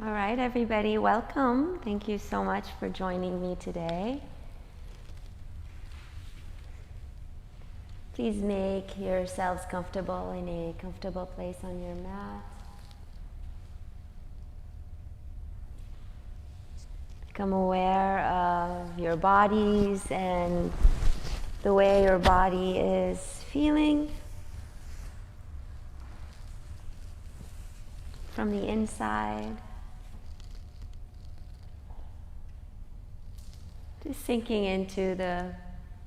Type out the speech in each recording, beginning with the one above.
All right, everybody, welcome. Thank you so much for joining me today. Please make yourselves comfortable in a comfortable place on your mat. Become aware of your bodies and the way your body is feeling from the inside. Just sinking into the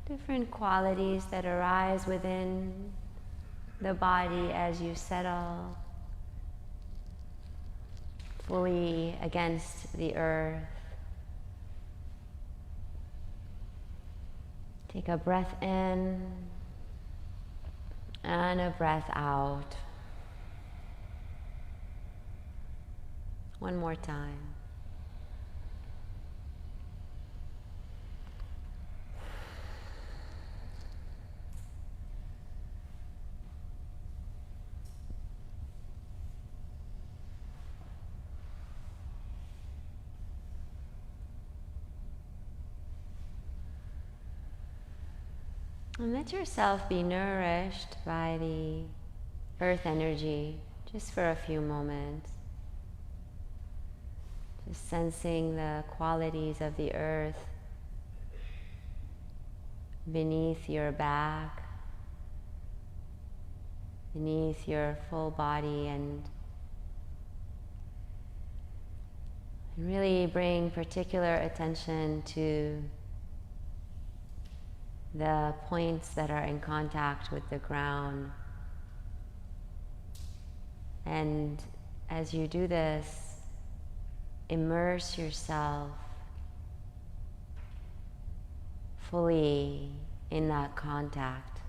different qualities that arise within the body as you settle fully against the earth. Take a breath in and a breath out. One more time. And let yourself be nourished by the earth energy just for a few moments. Just sensing the qualities of the earth beneath your back, beneath your full body, and really bring particular attention to the points that are in contact with the ground. And as you do this, immerse yourself fully in that contact.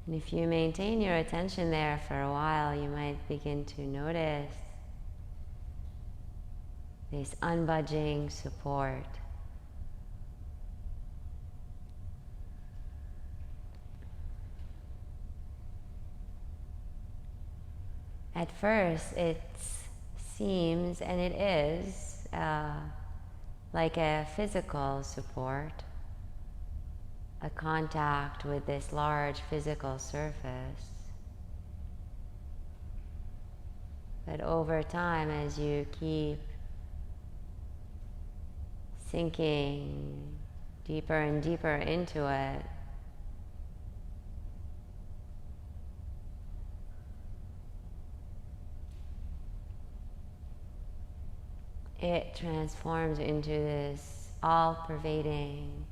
And if you maintain your attention there for a while, you might begin to notice this unbudging support. At first, it seems, and it is, like a physical support, a contact with this large physical surface. But over time, as you keep sinking deeper and deeper into it, it transforms into this all-pervading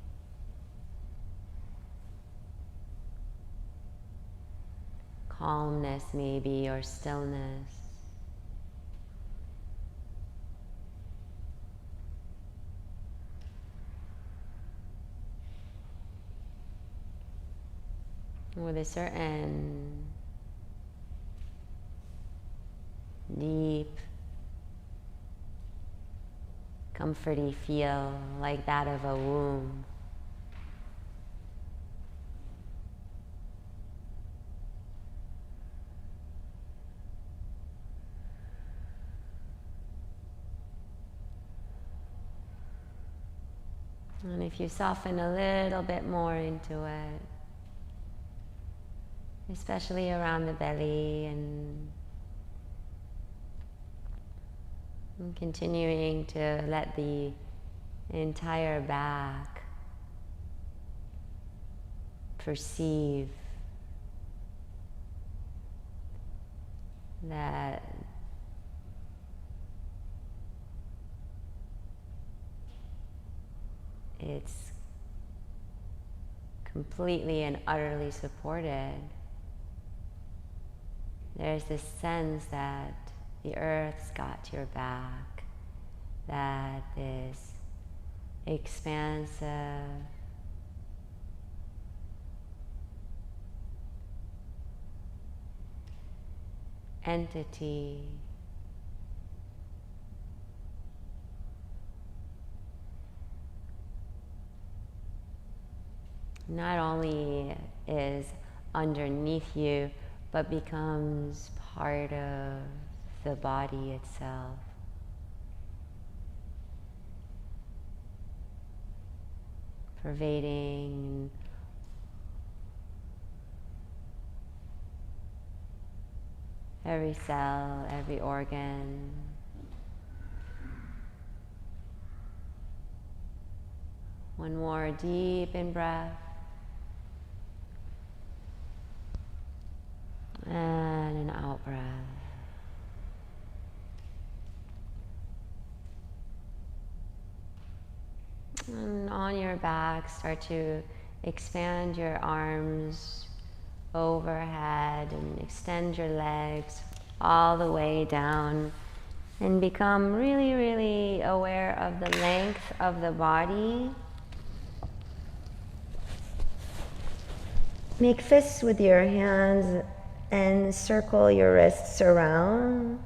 calmness, maybe, or stillness. With a certain deep, comforty feel, like that of a womb. And if you soften a little bit more into it, especially around the belly, and continuing to let the entire back perceive that it's completely and utterly supported. There's this sense that the earth's got your back, that this expansive, entity not only is underneath you, but becomes part of the body itself. Pervading every cell, every organ. One more deep in-breath. And an out-breath. And on your back, start to expand your arms overhead and extend your legs all the way down and become really, really aware of the length of the body. Make fists with your hands and circle your wrists around.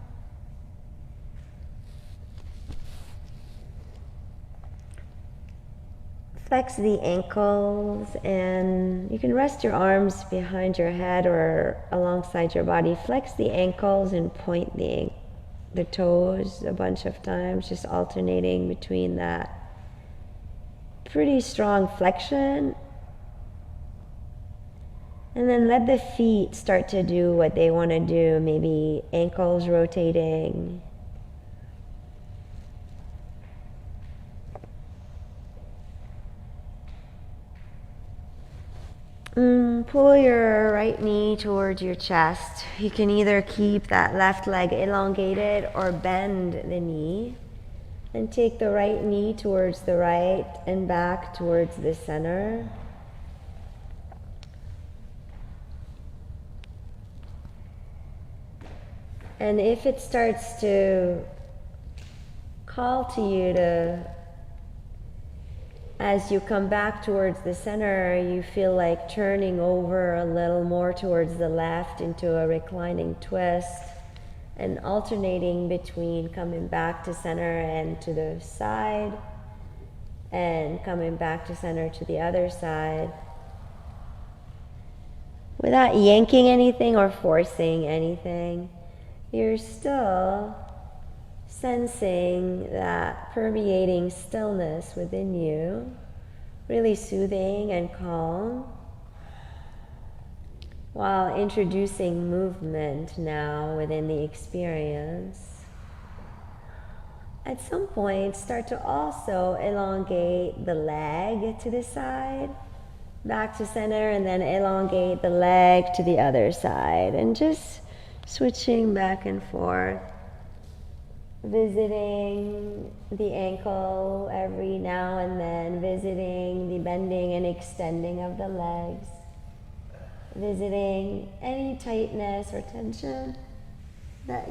Flex the ankles, and you can rest your arms behind your head or alongside your body. Flex the ankles and point the toes a bunch of times, just alternating between that pretty strong flexion. And then let the feet start to do what they want to do, maybe ankles rotating. Pull your right knee towards your chest. You can either keep that left leg elongated or bend the knee. And take the right knee towards the right and back towards the center. And if it starts to call to you to, as you come back towards the center, you feel like turning over a little more towards the left into a reclining twist and alternating between coming back to center and to the side and coming back to center to the other side without yanking anything or forcing anything. You're still sensing that permeating stillness within you, really soothing and calm, while introducing movement now within the experience. At some point, start to also elongate the leg to the side, back to center, and then elongate the leg to the other side, and just switching back and forth. Visiting the ankle every now and then, visiting the bending and extending of the legs, visiting any tightness or tension that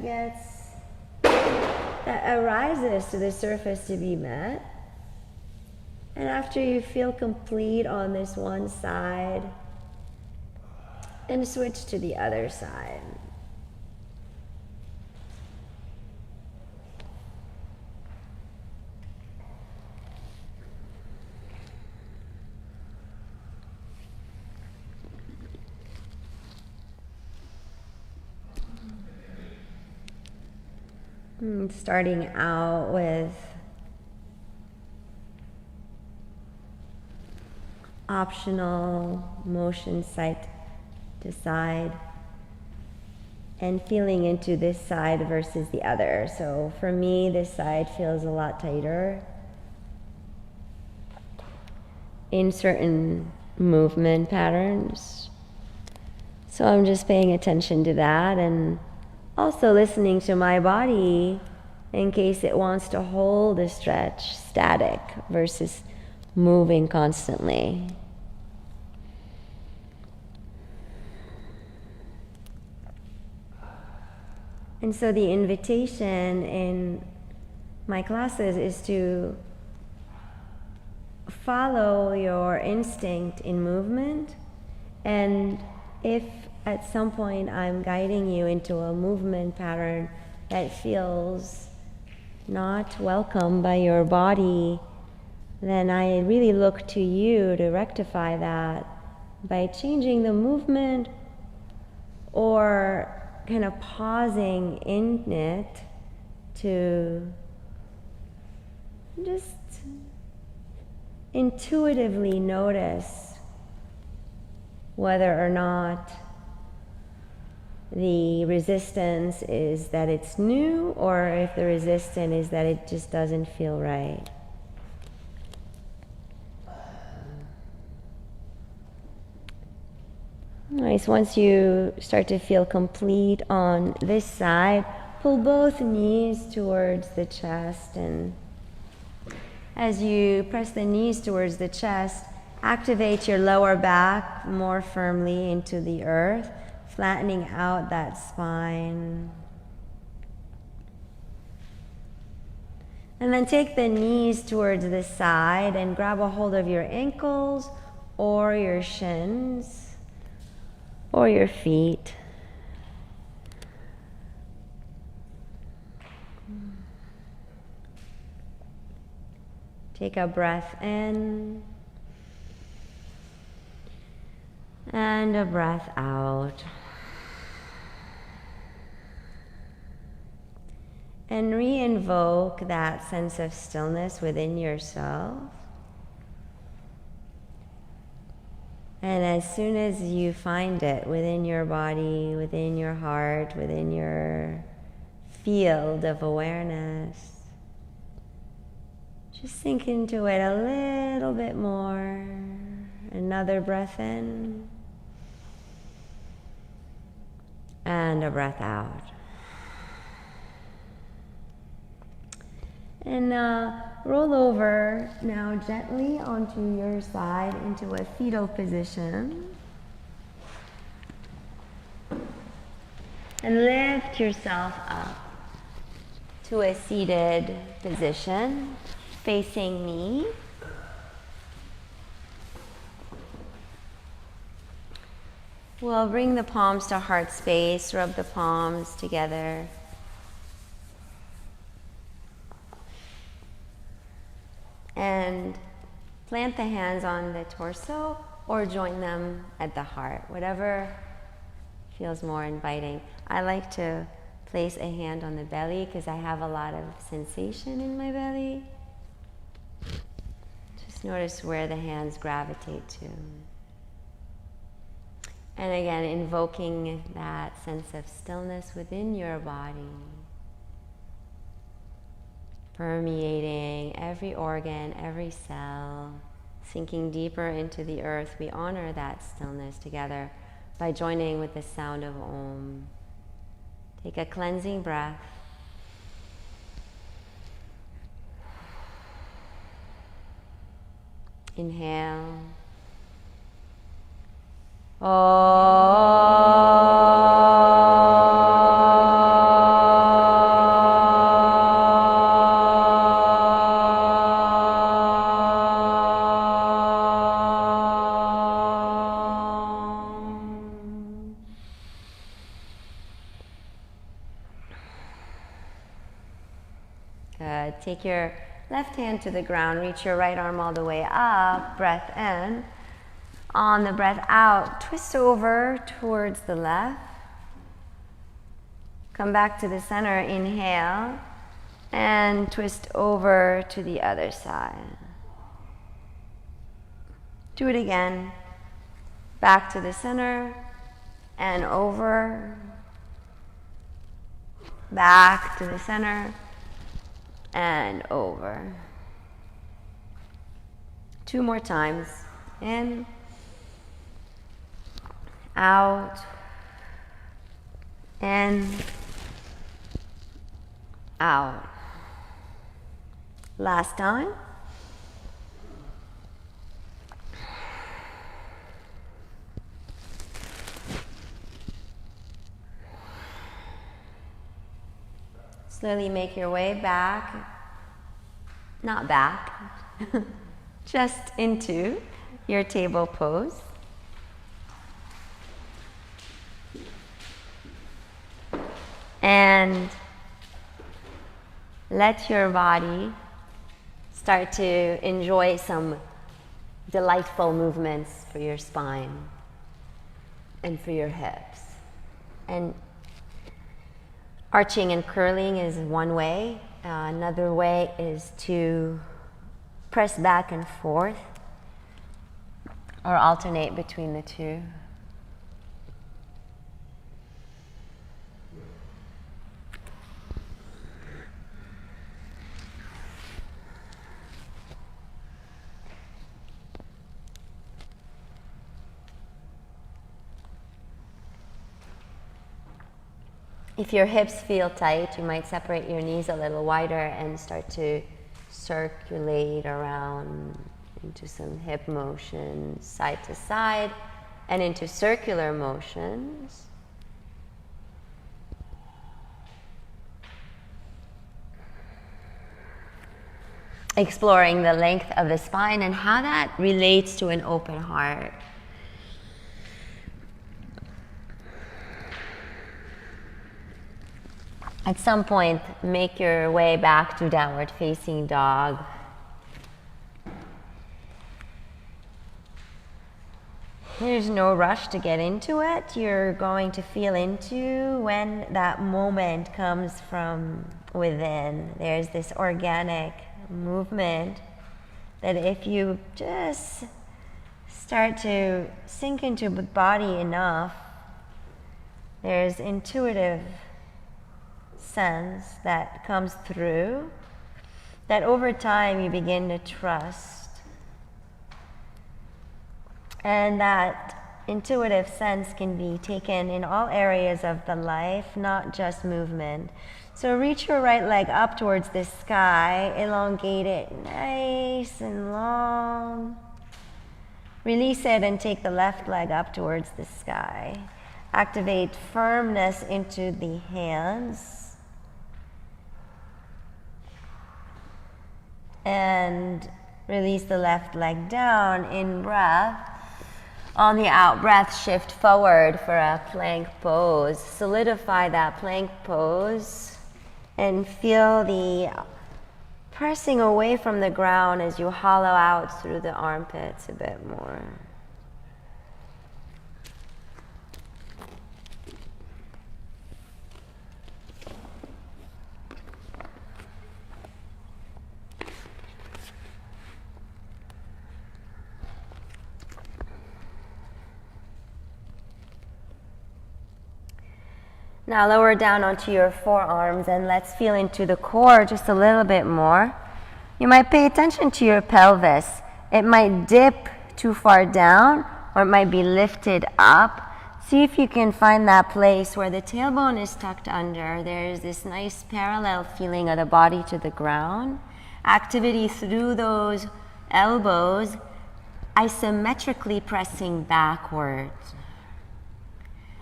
arises to the surface to be met. And after you feel complete on this one side, and switch to the other side. Starting out with optional motion side to side and feeling into this side versus the other. So for me, this side feels a lot tighter in certain movement patterns. So I'm just paying attention to that and also listening to my body in case it wants to hold a stretch static versus moving constantly. And so the invitation in my classes is to follow your instinct in movement, and if at some point I'm guiding you into a movement pattern that feels not welcome by your body, then I really look to you to rectify that by changing the movement or kind of pausing in it to just intuitively notice whether or not the resistance is that it's new, or if the resistance is that it just doesn't feel right. Nice. Once you start to feel complete on this side, pull both knees towards the chest, and as you press the knees towards the chest, activate your lower back more firmly into the earth, flattening out that spine. And then take the knees towards the side and grab a hold of your ankles or your shins or your feet. Take a breath in and a breath out. And re-invoke that sense of stillness within yourself. And as soon as you find it within your body, within your heart, within your field of awareness, just sink into it a little bit more. Another breath in and a breath out. And roll over now gently onto your side into a fetal position. And lift yourself up to a seated position, facing me. We'll bring the palms to heart space, rub the palms together. And plant the hands on the torso or join them at the heart, whatever feels more inviting. I like to place a hand on the belly because I have a lot of sensation in my belly. Just notice where the hands gravitate to. And again, invoking that sense of stillness within your body, permeating every organ, every cell, sinking deeper into the earth. We honor that stillness together by joining with the sound of Om. Take a cleansing breath. Inhale. Good. Take your left hand to the ground, reach your right arm all the way up, breath in. On the breath out, twist over towards the left. Come back to the center, inhale, and twist over to the other side. Do it again. Back to the center, and over. Back to the center, and over. 2 more times. In, out, in, out. Last time. Slowly make your way back, not back, just into your table pose. And let your body start to enjoy some delightful movements for your spine and for your hips. And arching and curling is one way. Another way is to press back and forth or alternate between the two. If your hips feel tight, you might separate your knees a little wider and start to circulate around into some hip motions, side to side, and into circular motions. Exploring the length of the spine and how that relates to an open heart. At some point, make your way back to downward facing dog. There's no rush to get into it. You're going to feel into when that moment comes from within. There's this organic movement that if you just start to sink into the body enough, there's intuitive sense that comes through that over time you begin to trust. And that intuitive sense can be taken in all areas of the life, not just movement. So reach your right leg up towards the sky, elongate it nice and long. Release it and take the left leg up towards the sky. Activate firmness into the hands. And release the left leg down in breath. On the out breath, shift forward for a plank pose. Solidify that plank pose and feel the pressing away from the ground as you hollow out through the armpits a bit more. Now lower down onto your forearms and let's feel into the core just a little bit more. You might pay attention to your pelvis. It might dip too far down or it might be lifted up. See if you can find that place where the tailbone is tucked under. There's this nice parallel feeling of the body to the ground. Activity through those elbows, isometrically pressing backwards.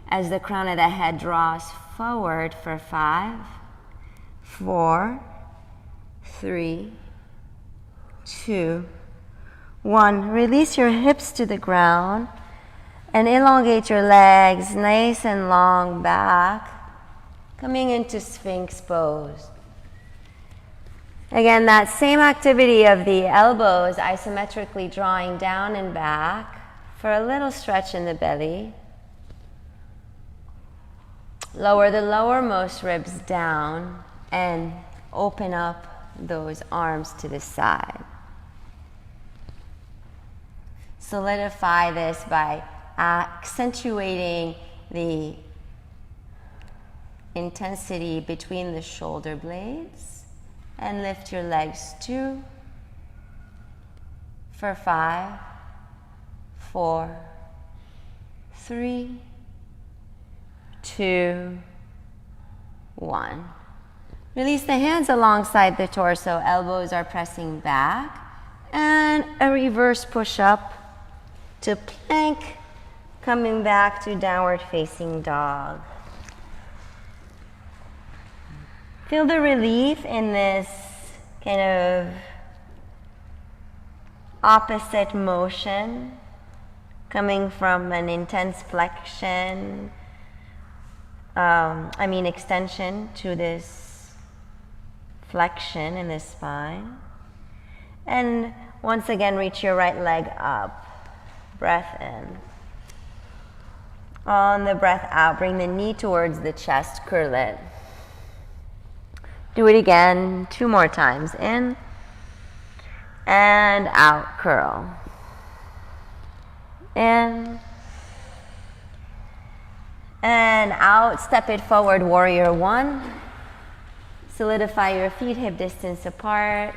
As the crown of the head draws forward for 5, 4, 3, 2, 1. Release your hips to the ground and elongate your legs nice and long back, coming into Sphinx pose. Again, that same activity of the elbows isometrically drawing down and back for a little stretch in the belly. Lower the lowermost ribs down and open up those arms to the side. Solidify this by accentuating the intensity between the shoulder blades and lift your legs 2 for 5, 4, 3, 2, 1. Release the hands alongside the torso. Elbows are pressing back. And a reverse push-up to plank, coming back to downward facing dog. Feel the relief in this kind of opposite motion, coming from an intense flexion, extension to this flexion in the spine. And once again, reach your right leg up. Breath in. On the breath out, bring the knee towards the chest, curl it. Do it again 2 more times. In and out, curl. In and out, step it forward, warrior 1. Solidify your feet hip distance apart.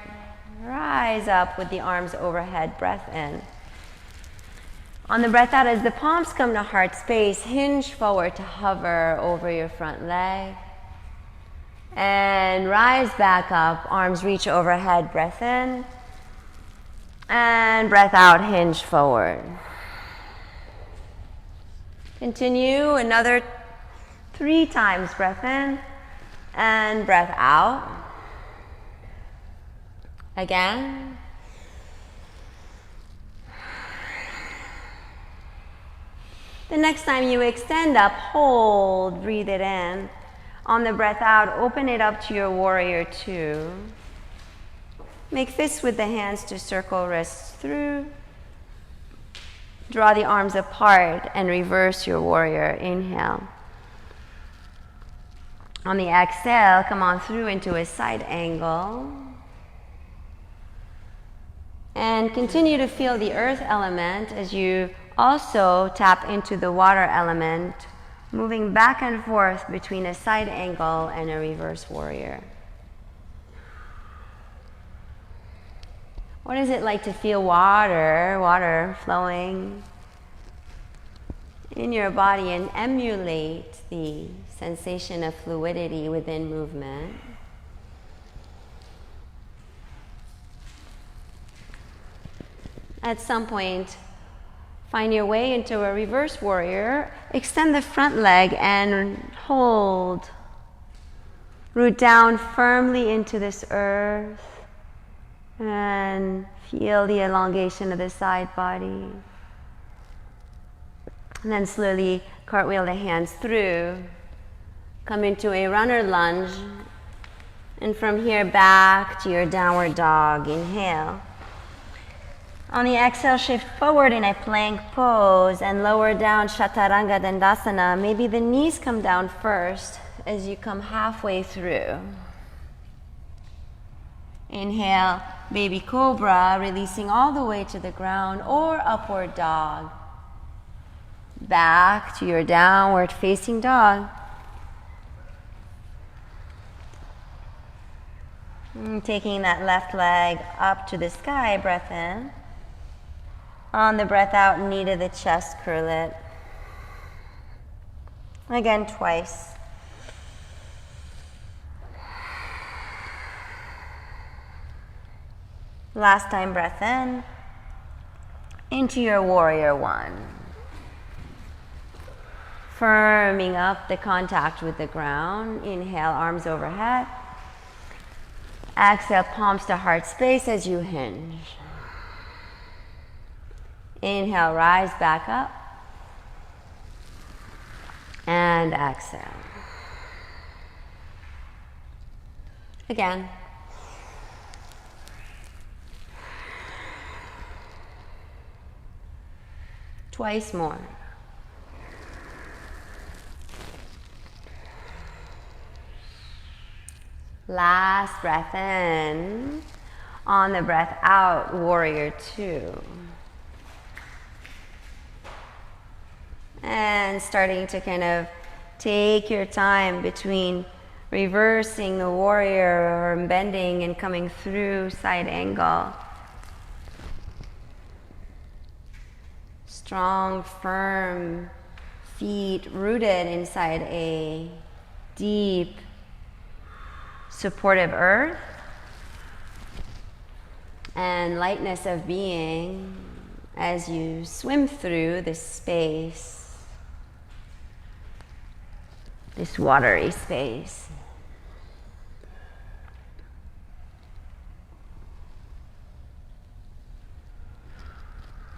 Rise up with the arms overhead, breath in. On the breath out, as the palms come to heart space, hinge forward to hover over your front leg. And rise back up, arms reach overhead, breath in. And breath out, hinge forward. Continue another 3 times, breath in and breath out. Again. The next time you extend up, hold, breathe it in. On the breath out, open it up to your warrior 2. Make fists with the hands to circle wrists through. Draw the arms apart and reverse your warrior. Inhale. On the exhale, come on through into a side angle. And continue to feel the earth element as you also tap into the water element, moving back and forth between a side angle and a reverse warrior. What is it like to feel water flowing in your body and emulate the sensation of fluidity within movement? At some point, find your way into a reverse warrior. Extend the front leg and hold. Root down firmly into this earth. And feel the elongation of the side body. And then slowly cartwheel the hands through. Come into a runner lunge. And from here back to your downward dog. Inhale. On the exhale, shift forward in a plank pose and lower down Chaturanga Dandasana. Maybe the knees come down first as you come halfway through. Inhale, baby cobra, releasing all the way to the ground, or upward dog. Back to your downward facing dog. And taking that left leg up to the sky, breath in. On the breath out, knee to the chest, curl it. Again, twice. Last time, breath in. Into your warrior 1. Firming up the contact with the ground. Inhale, arms overhead. Exhale, palms to heart space as you hinge. Inhale, rise back up. And exhale. Again. Twice more. Last breath in. On the breath out, warrior 2. And starting to kind of take your time between reversing the warrior or bending and coming through side angle. Strong, firm feet rooted inside a deep, supportive earth. And lightness of being as you swim through this space. This watery space.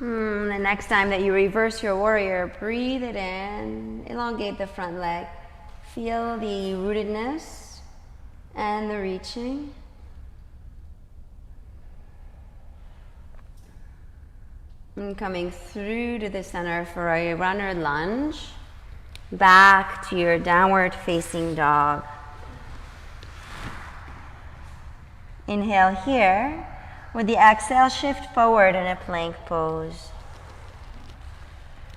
The next time that you reverse your warrior, breathe it in, elongate the front leg. Feel the rootedness and the reaching. And coming through to the center for a runner lunge. Back to your downward facing dog. Inhale here. With the exhale, shift forward in a plank pose.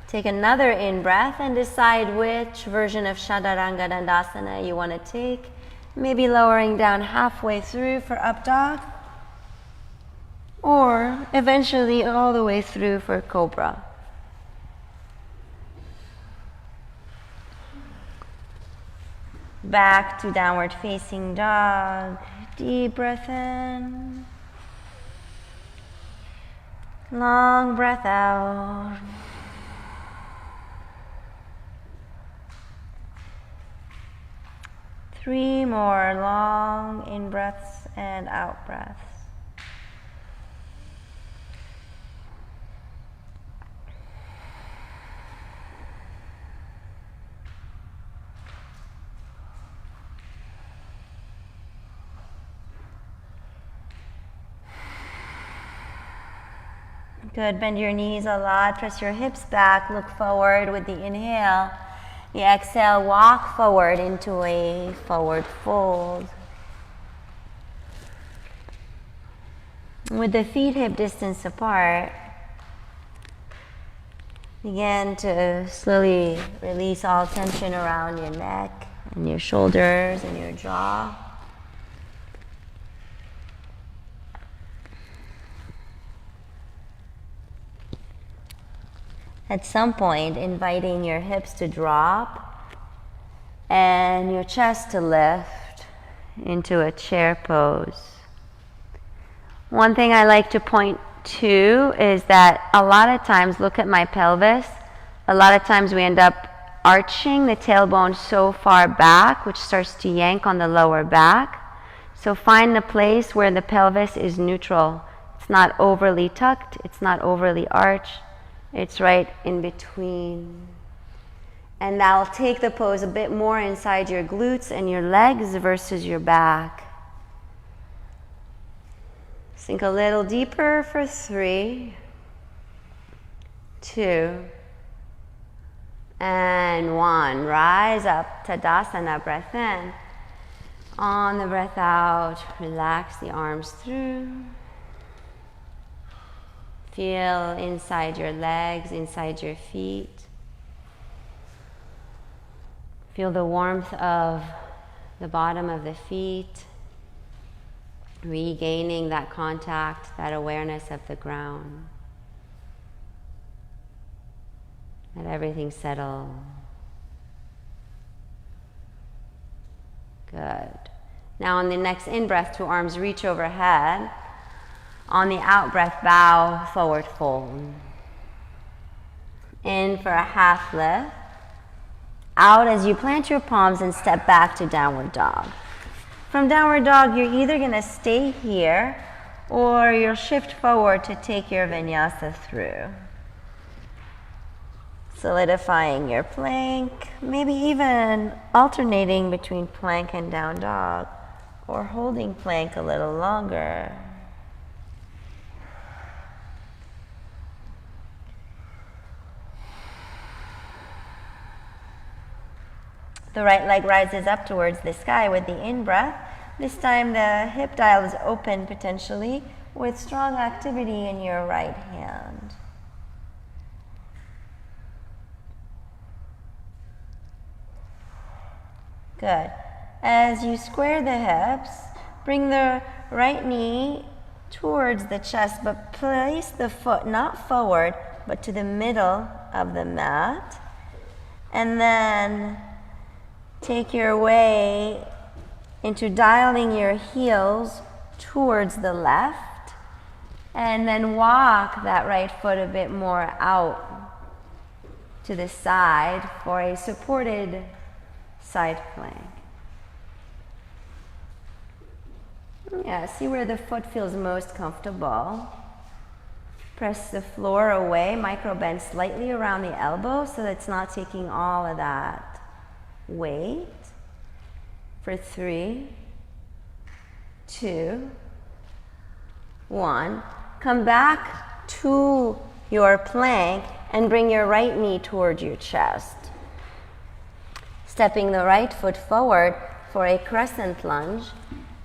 Take another in-breath and decide which version of Chaturanga Dandasana you want to take. Maybe lowering down halfway through for up dog, or eventually all the way through for cobra. Back to downward facing dog. Deep breath in. Long breath out. Three more long in breaths and out breaths. Good, bend your knees a lot, press your hips back, look forward with the inhale. The exhale, walk forward into a forward fold. With the feet hip distance apart, begin to slowly release all tension around your neck and your shoulders and your jaw. At some point, inviting your hips to drop and your chest to lift into a chair pose. One thing I like to point to is that a lot of times, look at my pelvis, a lot of times we end up arching the tailbone so far back, which starts to yank on the lower back. So find the place where the pelvis is neutral. It's not overly tucked, it's not overly arched. It's right in between. And that'll take the pose a bit more inside your glutes and your legs versus your back. Sink a little deeper for 3, 2, and 1. Rise up, Tadasana, breath in. On the breath out, relax the arms through. Feel inside your legs, inside your feet. Feel the warmth of the bottom of the feet, regaining that contact, that awareness of the ground. Let everything settle. Good. Now on the next in-breath, 2 arms reach overhead. On the out-breath, bow, forward fold. In for a half lift. Out as you plant your palms and step back to downward dog. From downward dog, you're either going to stay here or you'll shift forward to take your vinyasa through. Solidifying your plank, maybe even alternating between plank and down dog, or holding plank a little longer. The right leg rises up towards the sky with the in-breath. This time the hip dial is open potentially with strong activity in your right hand. Good. As you square the hips, bring the right knee towards the chest, but place the foot not forward, but to the middle of the mat. And then take your way into dialing your heels towards the left, and then walk that right foot a bit more out to the side for a supported side plank. Yeah, see where the foot feels most comfortable. Press the floor away, micro bend slightly around the elbow so that it's not taking all of that weight. For 3, 2, 1. Come back to your plank and bring your right knee towards your chest. Stepping the right foot forward for a crescent lunge.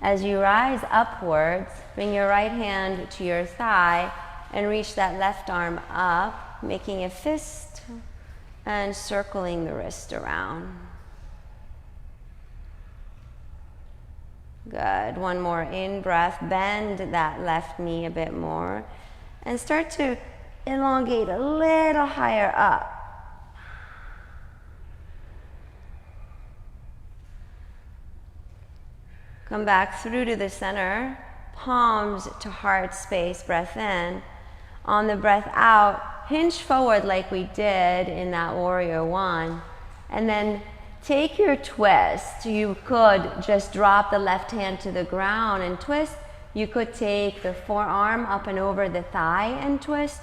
As you rise upwards, bring your right hand to your thigh and reach that left arm up, making a fist and circling the wrist around. Good. One more in-breath. Bend that left knee a bit more and start to elongate a little higher up. Come back through to the center, palms to heart space, breath in. On the breath out, hinge forward like we did in that warrior one, and then take your twist. You could just drop the left hand to the ground and twist. You could take the forearm up and over the thigh and twist,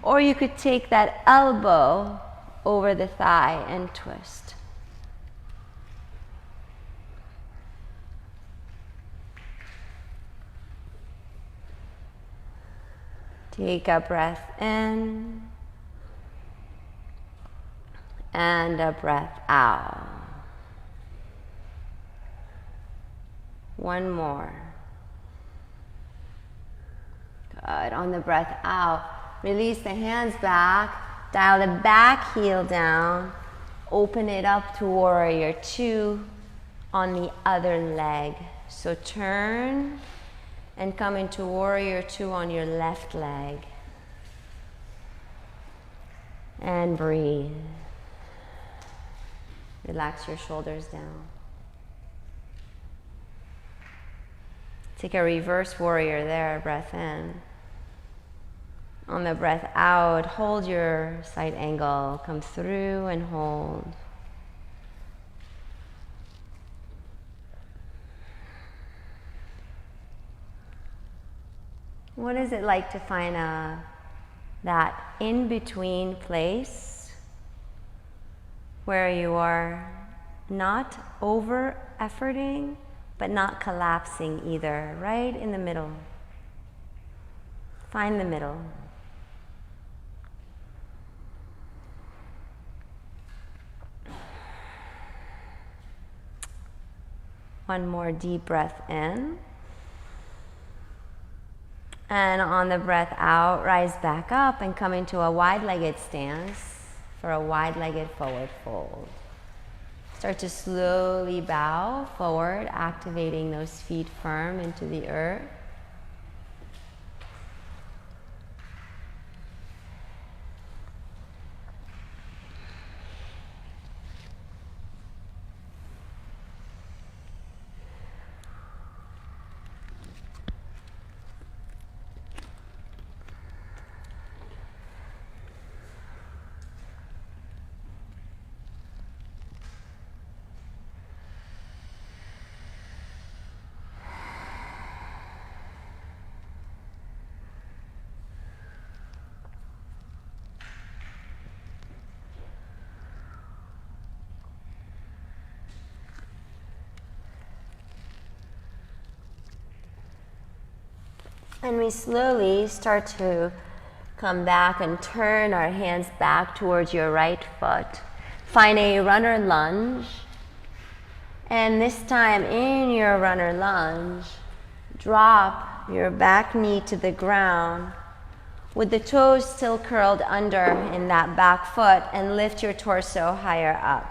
or you could take that elbow over the thigh and twist. Take a breath in and a breath out. One more. Good. On the breath out, release the hands back, dial the back heel down, open it up to warrior two on the other leg. So turn and come into warrior two on your left leg. And breathe. Relax your shoulders down. Take a reverse warrior there, breath in. On the breath out, hold your side angle, come through and hold. What is it like to find that in-between place where you are not over-efforting, but not collapsing either, right in the middle? Find the middle. One more deep breath in. And on the breath out, rise back up and come into a wide-legged stance for a wide-legged forward fold. Start to slowly bow forward, activating those feet firm into the earth. And we slowly start to come back and turn our hands back towards your right foot. Find a runner lunge. And this time in your runner lunge, drop your back knee to the ground with the toes still curled under in that back foot and lift your torso higher up.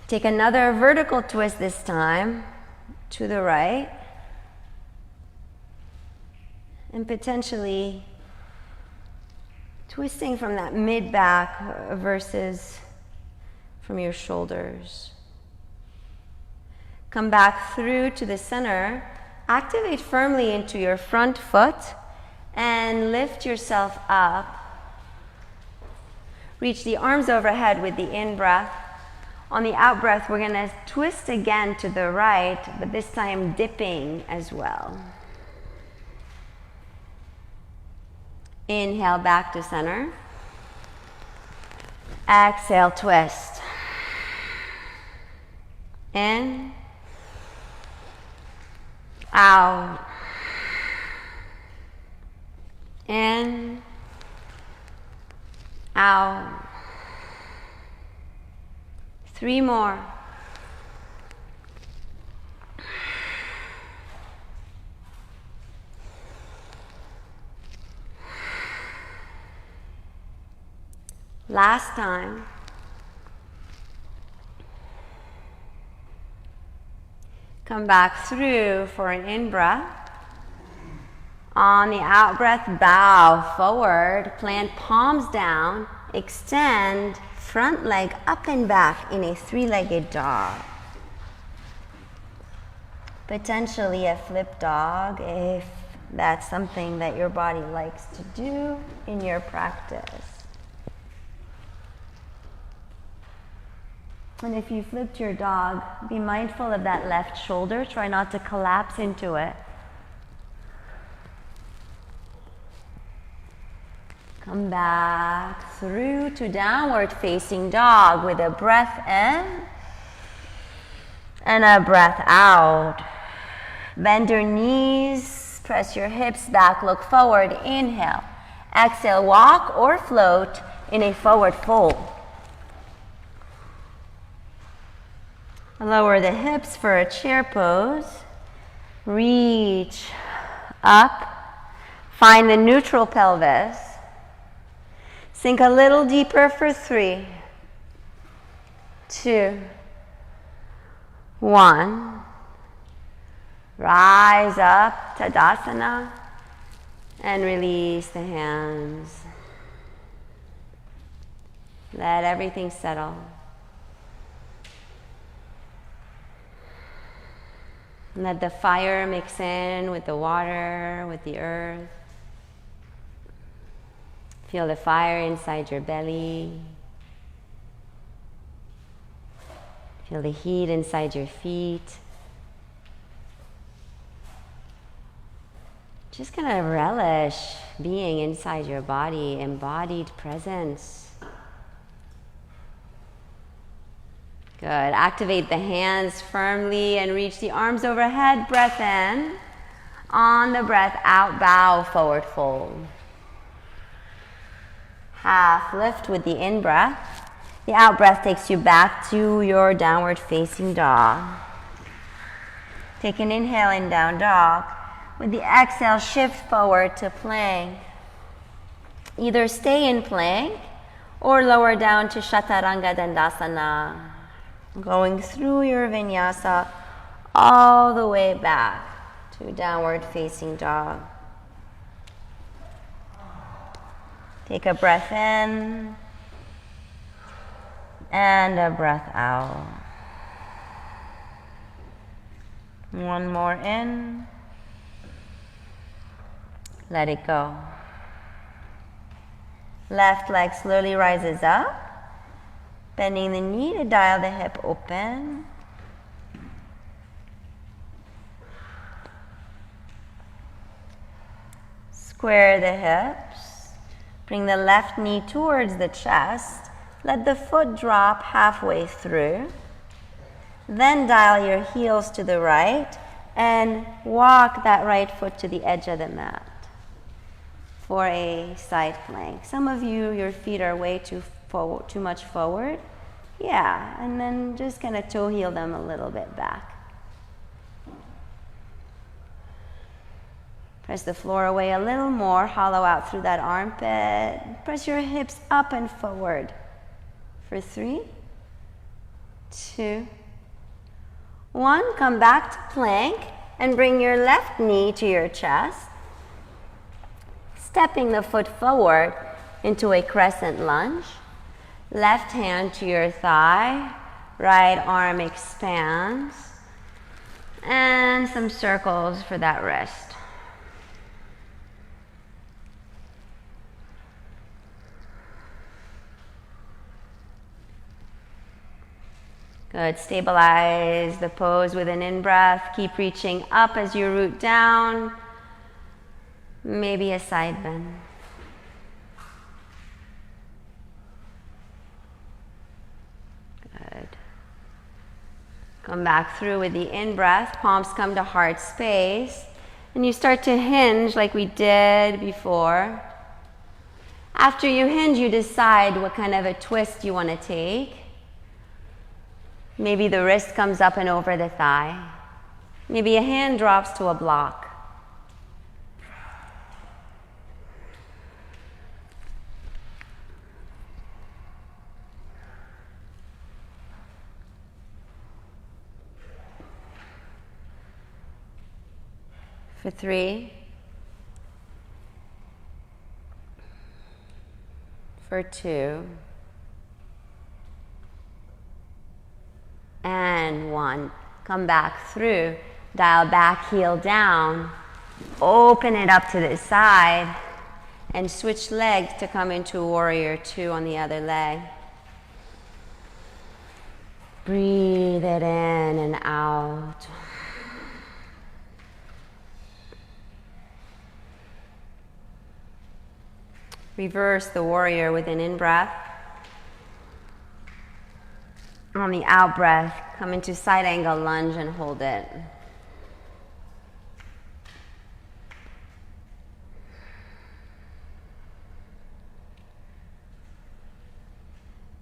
Take another vertical twist this time to the right. And potentially twisting from that mid-back versus from your shoulders. Come back through to the center. Activate firmly into your front foot and lift yourself up. Reach the arms overhead with the in-breath. On the out-breath, we're going to twist again to the right, but this time dipping as well. Inhale back to center. Exhale, twist. In. Out. In, out. 3 more. Last time. Come back through for an in-breath. On the out-breath, bow forward, plant palms down, extend front leg up and back in a 3-legged dog. Potentially a flip dog if that's something that your body likes to do in your practice. And if you flipped your dog, be mindful of that left shoulder. Try not to collapse into it. Come back through to downward facing dog with a breath in and a breath out. Bend your knees, press your hips back, look forward, inhale. Exhale, walk or float in a forward fold. Lower the hips for a chair pose. Reach up. Find the neutral pelvis. Sink a little deeper for 3, 2, 1. Rise up, Tadasana, and release the hands. Let everything settle. Let the fire mix in with the water, with the earth. Feel the fire inside your belly. Feel the heat inside your feet. Just kind of relish being inside your body, embodied presence. Good. Activate the hands firmly and reach the arms overhead. Breath in. On the breath out, bow, forward fold. Half lift with the in-breath. The out-breath takes you back to your downward facing dog. Take an inhale in down dog. With the exhale, shift forward to plank. Either stay in plank or lower down to Chaturanga Dandasana. Going through your vinyasa all the way back to downward facing dog. Take a breath in and a breath out. One more in. Let it go. Left leg slowly rises up, bending the knee to dial the hip open. Square the hips. Bring the left knee towards the chest. Let the foot drop halfway through. Then dial your heels to the right and walk that right foot to the edge of the mat for a side plank. Some of you, your feet are way too much forward. Yeah, and then just kind of toe heel them a little bit back. Press the floor away a little more, hollow out through that armpit. Press your hips up and forward for 3, 2, 1. Come back to plank and bring your left knee to your chest. Stepping the foot forward into a crescent lunge. Left hand to your thigh, right arm expands, and some circles for that wrist. Good. Stabilize the pose with an in-breath. Keep reaching up as you root down. Maybe a side bend. Good. Come back through with the in-breath. Palms come to heart space. And you start to hinge like we did before. After you hinge, you decide what kind of a twist you want to take. Maybe the wrist comes up and over the thigh. Maybe a hand drops to a block. For 3. For 2. And 1. Come back through. Dial back, heel down. Open it up to the side. And switch legs to come into warrior 2 on the other leg. Breathe it in and out. Reverse the warrior with an in-breath. On the out-breath, come into side angle lunge and hold it.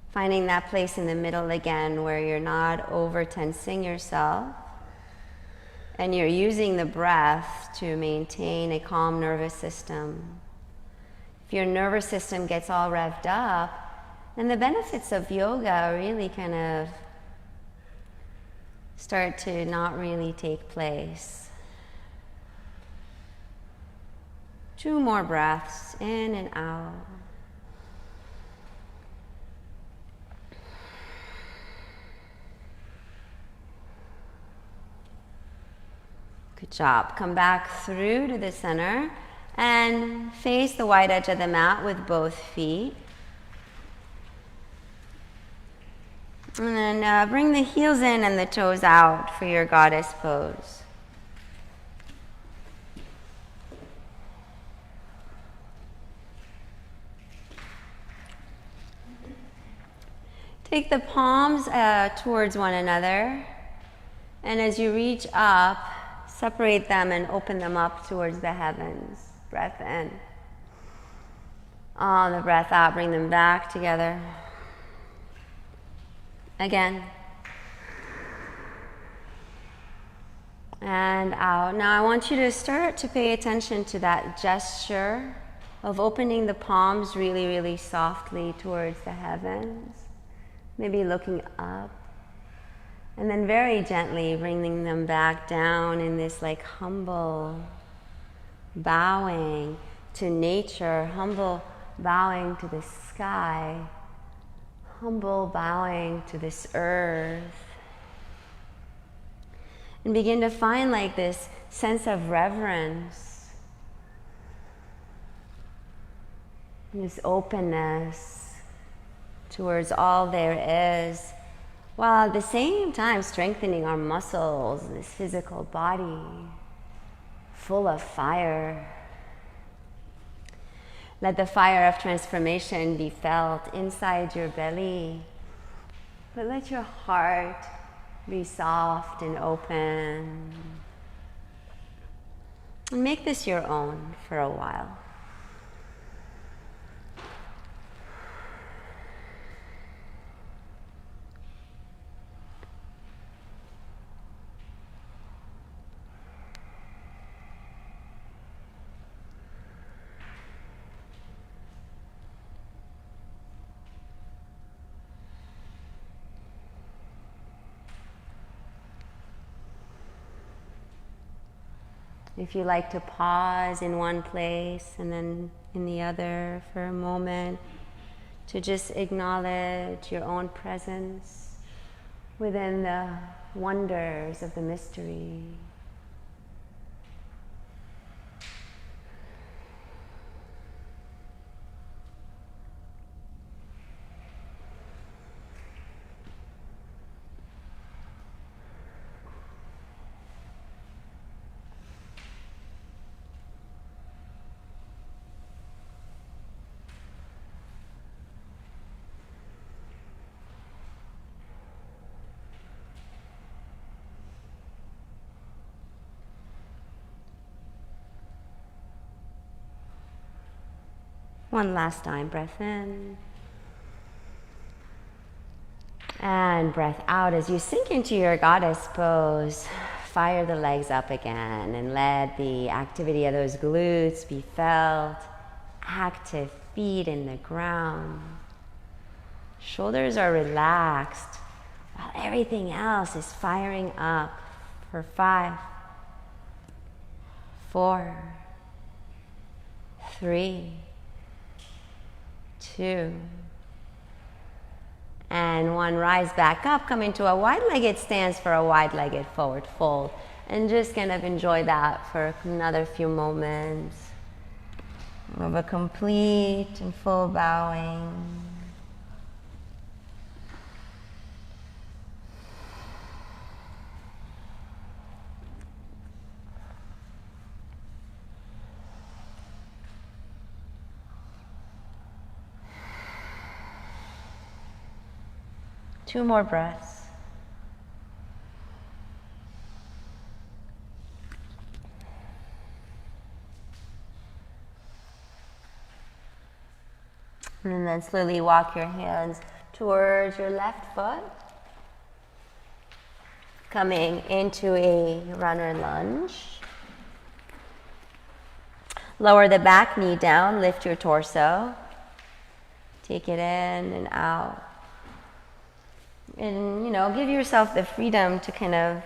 Finding that place in the middle again where you're not over-tensing yourself and you're using the breath to maintain a calm nervous system. If your nervous system gets all revved up, then the benefits of yoga really kind of start to not really take place. 2 more breaths, in and out. Good job. Come back through to the center and face the wide edge of the mat with both feet. And then bring the heels in and the toes out for your goddess pose. Take the palms towards one another, and as you reach up, separate them and open them up towards the heavens. Breath in. On the breath out, bring them back together. Again. And out. Now I want you to start to pay attention to that gesture of opening the palms really, really softly towards the heavens. Maybe looking up. And then very gently bringing them back down in this like humble bowing to nature, humble bowing to the sky, humble bowing to this earth. And begin to find like this sense of reverence, this openness towards all there is, while at the same time strengthening our muscles, this physical body full of fire. Let the fire of transformation be felt inside your belly, but let your heart be soft and open. And make this your own for a while. If you like to pause in one place and then in the other for a moment, to just acknowledge your own presence within the wonders of the mystery. One last time, breath in. And breath out as you sink into your goddess pose. Fire the legs up again and let the activity of those glutes be felt. Active feet in the ground. Shoulders are relaxed while everything else is firing up for 5, 4, 3, 2, and 1. Rise back up, come into a wide-legged stance for a wide-legged forward fold. And just kind of enjoy that for another few moments of a complete and full bowing. Two more breaths. And then slowly walk your hands towards your left foot. Coming into a runner lunge. Lower the back knee down, lift your torso. Take it in and out. And, give yourself the freedom to kind of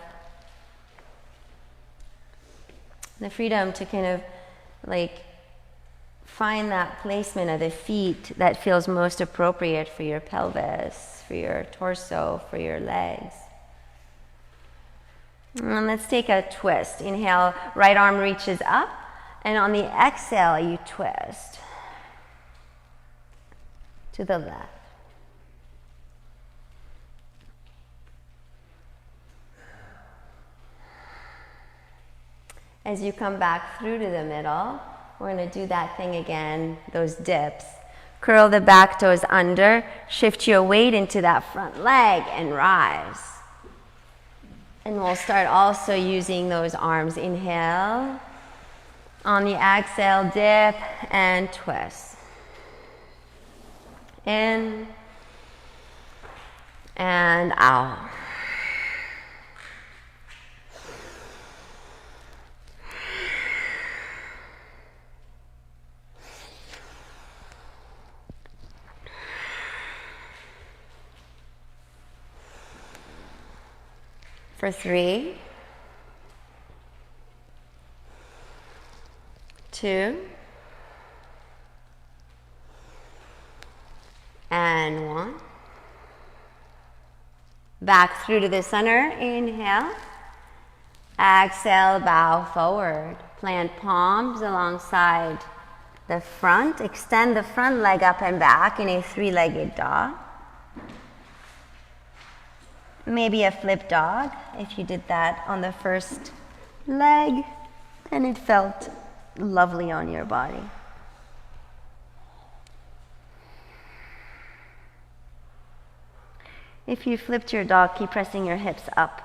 find that placement of the feet that feels most appropriate for your pelvis, for your torso, for your legs. And let's take a twist. Inhale, right arm reaches up, and on the exhale, you twist to the left. As you come back through to the middle, we're going to do that thing again, those dips. Curl the back toes under, shift your weight into that front leg and rise. And we'll start also using those arms. Inhale, on the exhale, dip and twist. In and out. For 3, 2, and 1. Back through to the center. Inhale. Exhale, bow forward. Plant palms alongside the front. Extend the front leg up and back in a 3-legged dog. Maybe a flip dog, if you did that on the first leg and it felt lovely on your body. If you flipped your dog, keep pressing your hips up.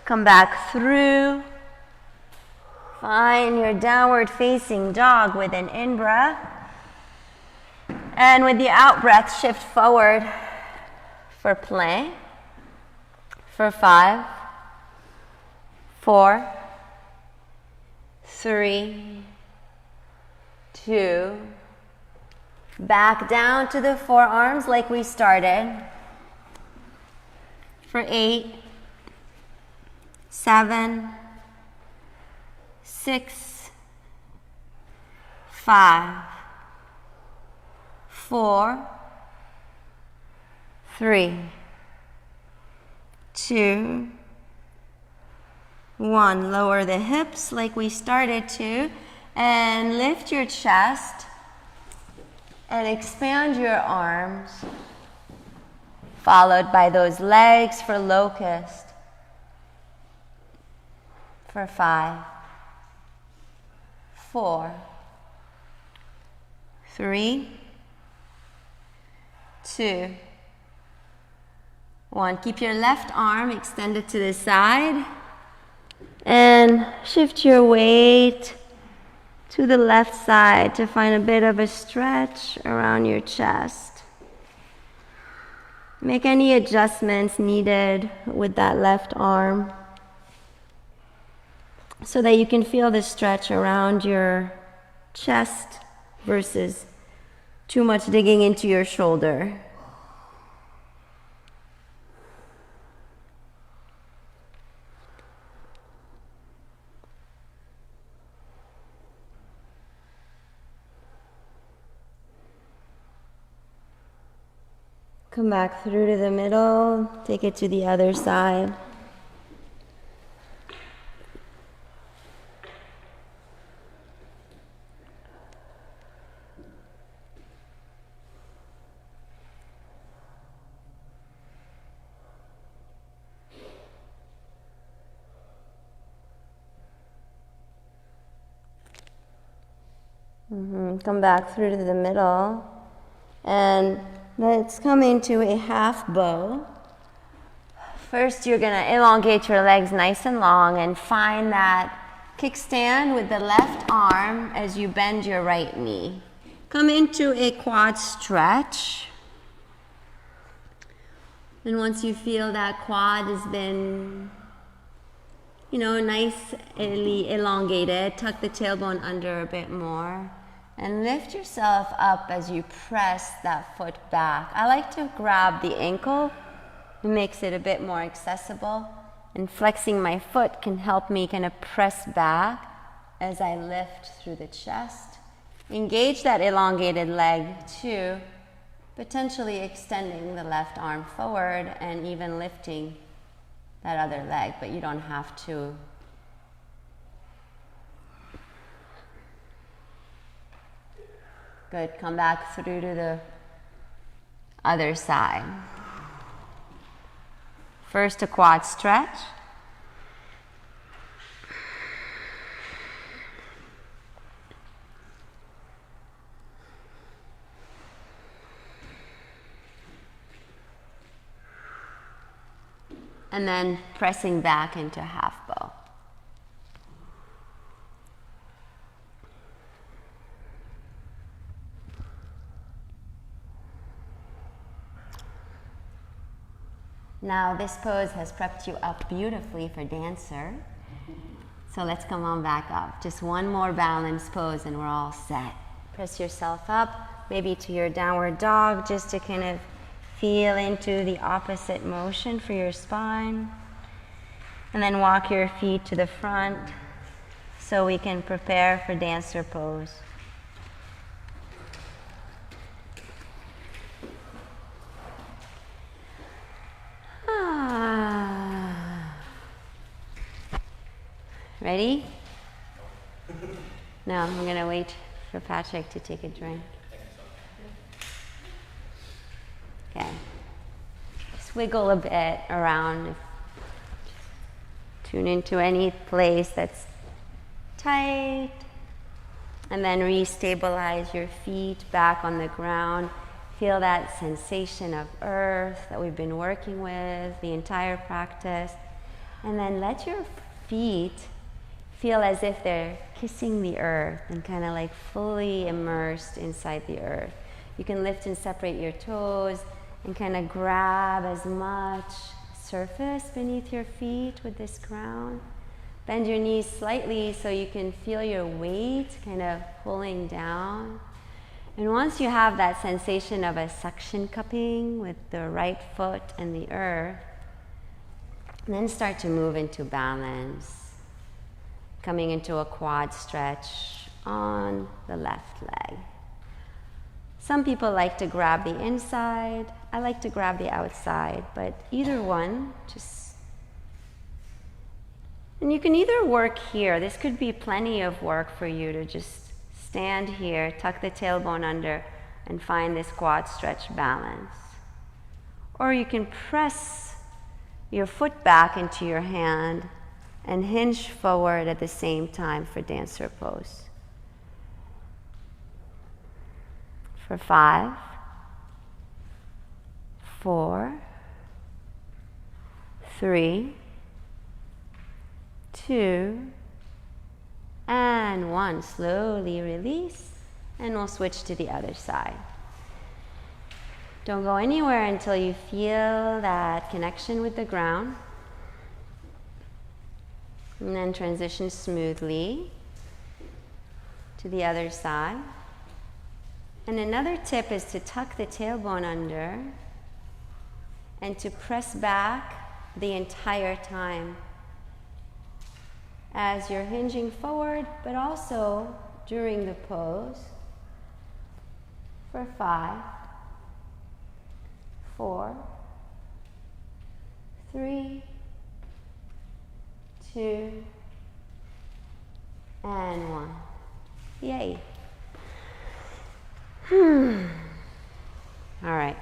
Come back through. Find your downward facing dog with an in-breath. And with the out-breath, shift forward. For plank, for 5, 4, 3, 2, back down to the forearms like we started. For 8, 7, 6, 5, 4, 3, 2, 1. Lower the hips like we started to, and lift your chest and expand your arms, followed by those legs for locust. For 5, 4, 3, 2, 1. Keep your left arm extended to the side and shift your weight to the left side to find a bit of a stretch around your chest. Make any adjustments needed with that left arm so that you can feel the stretch around your chest versus too much digging into your shoulder. Come back through to the middle, take it to the other side. Come back through to the middle, and let's come into a half bow. First, you're going to elongate your legs nice and long and find that kickstand with the left arm as you bend your right knee. Come into a quad stretch. And once you feel that quad has been, nicely elongated, tuck the tailbone under a bit more. And lift yourself up as you press that foot back. I like to grab the ankle. It makes it a bit more accessible. And flexing my foot can help me kind of press back as I lift through the chest. Engage that elongated leg too, potentially extending the left arm forward and even lifting that other leg, but you don't have to. Good, come back through to the other side. First, a quad stretch. And then pressing back into half bow. Now this pose has prepped you up beautifully for dancer. So let's come on back up. Just one more balance pose and we're all set. Press yourself up, maybe to your downward dog, just to kind of feel into the opposite motion for your spine. And then walk your feet to the front so we can prepare for dancer pose. Ready? No, I'm going to wait for Patrick to take a drink. Okay. Just wiggle a bit around. Tune into any place that's tight. And then re-stabilize your feet back on the ground. Feel that sensation of earth that we've been working with the entire practice. And then let your feet feel as if they're kissing the earth and kind of like fully immersed inside the earth. You can lift and separate your toes and kind of grab as much surface beneath your feet with this ground. Bend your knees slightly so you can feel your weight kind of pulling down. And once you have that sensation of a suction cupping with the right foot and the earth, then start to move into balance. Coming into a quad stretch on the left leg. Some people like to grab the inside. I like to grab the outside, but either one, and you can either work here. This could be plenty of work for you to just stand here, tuck the tailbone under, and find this quad stretch balance. Or you can press your foot back into your hand and hinge forward at the same time for dancer pose. For 5, 4, 3, 2, And 1, slowly release, and we'll switch to the other side. Don't go anywhere until you feel that connection with the ground. And then transition smoothly to the other side. And another tip is to tuck the tailbone under and to press back the entire time as you're hinging forward, but also during the pose. For 5, 4, 3, 2, and 1. Yay. All right,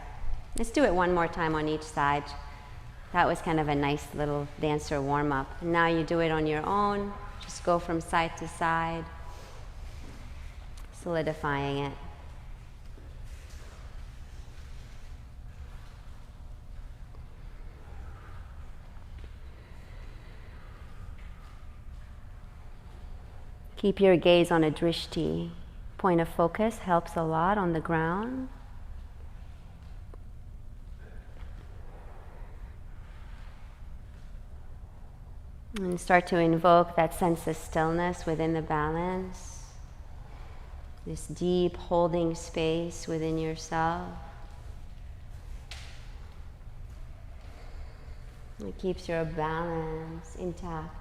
let's do it one more time on each side. That was kind of a nice little dancer warm-up. Now you do it on your own. Just go from side to side, solidifying it. Keep your gaze on a drishti. Point of focus helps a lot on the ground. And start to invoke that sense of stillness within the balance. This deep holding space within yourself. It keeps your balance intact.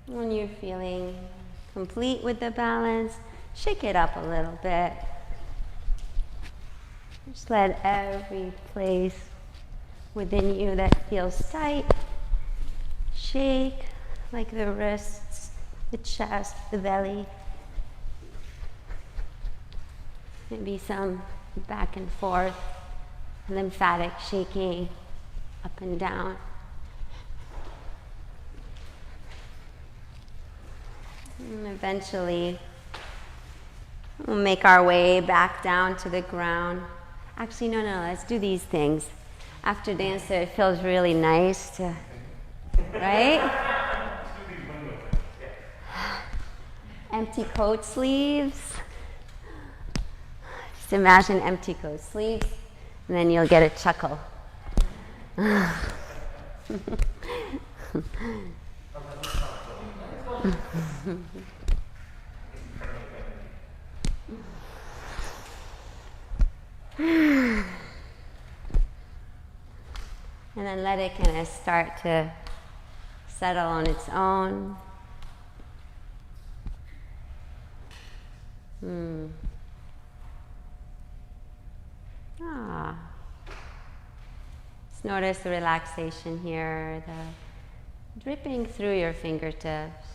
When you're feeling complete with the balance, shake it up a little bit. Just let every place within you that feels tight shake, like the wrists, the chest, the belly. Maybe some back and forth, lymphatic shaking up and down. And eventually, we'll make our way back down to the ground. Actually, no, let's do these things. After dance, it feels really nice to, right? Empty coat sleeves. Just imagine empty coat sleeves, and then you'll get a chuckle. And then let it kind of start to settle on its own. Just notice the relaxation here, the dripping through your fingertips.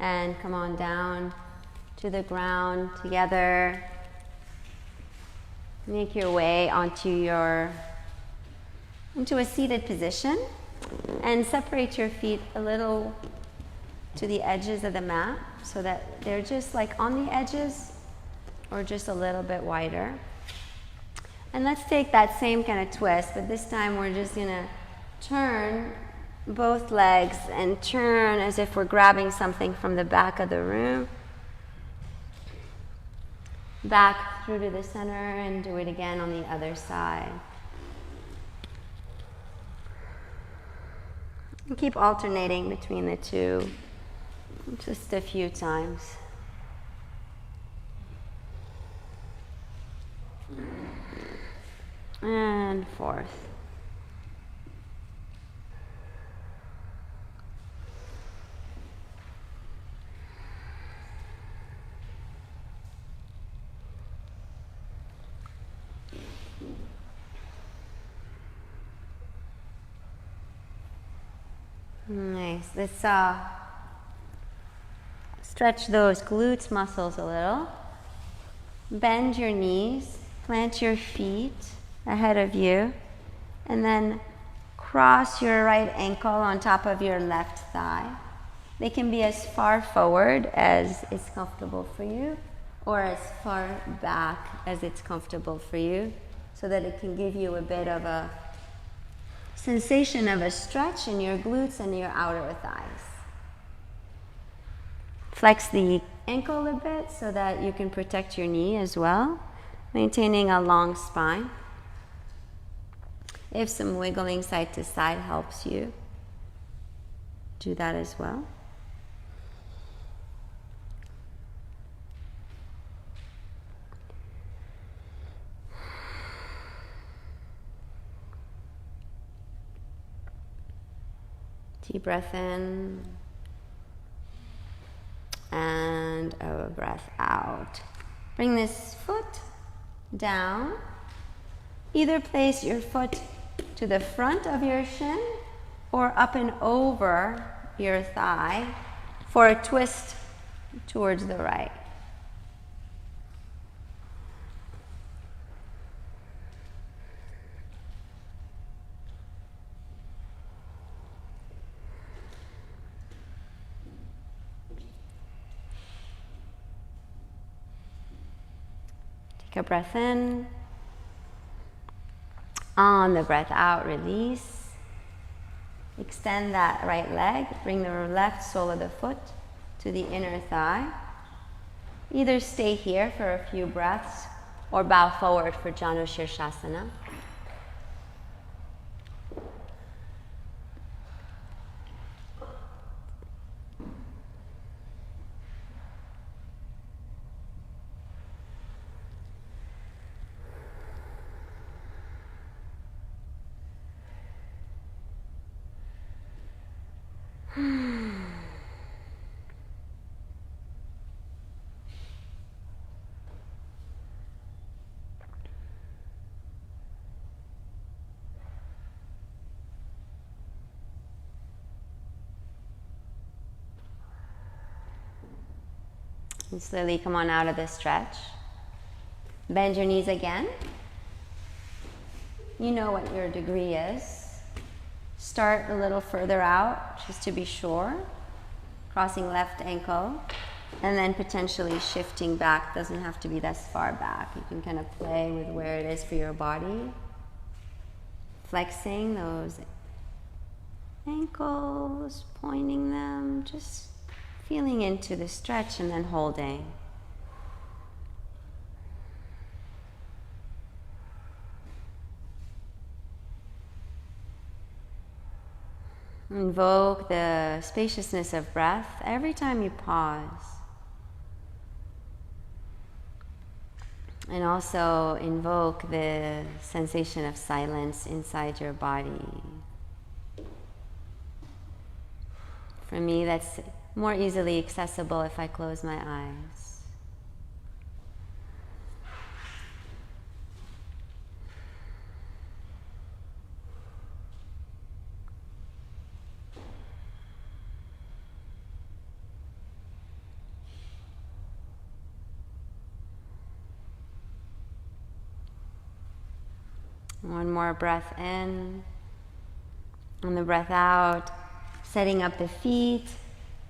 And come on down to the ground together. Make your way into a seated position and separate your feet a little to the edges of the mat so that they're just like on the edges or just a little bit wider. And let's take that same kind of twist, but this time we're just gonna turn both legs and turn as if we're grabbing something from the back of the room. Back through to the center and do it again on the other side. And keep alternating between the two just a few times. And forth. Nice. Let's stretch those glutes muscles a little. Bend your knees, plant your feet ahead of you, and then cross your right ankle on top of your left thigh. They can be as far forward as is comfortable for you, or as far back as it's comfortable for you, so that it can give you a bit of a sensation of a stretch in your glutes and your outer thighs. Flex the ankle a bit so that you can protect your knee as well, maintaining a long spine. If some wiggling side to side helps you, do that as well. Deep breath in and a breath out. Bring this foot down. Either place your foot to the front of your shin or up and over your thigh for a twist towards the right. Take a breath in. On the breath out, release. Extend that right leg. Bring the left sole of the foot to the inner thigh. Either stay here for a few breaths or bow forward for Janu Shirshasana. And slowly come on out of the stretch. Bend your knees again. You know what your degree is. Start a little further out, just to be sure. Crossing left ankle, and then potentially shifting back. Doesn't have to be this far back. You can kind of play with where it is for your body. Flexing those ankles, pointing them, just feeling into the stretch and then holding. Invoke the spaciousness of breath every time you pause. And also invoke the sensation of silence inside your body. For me, that's more easily accessible if I close my eyes. One more breath in. On the breath out, setting up the feet,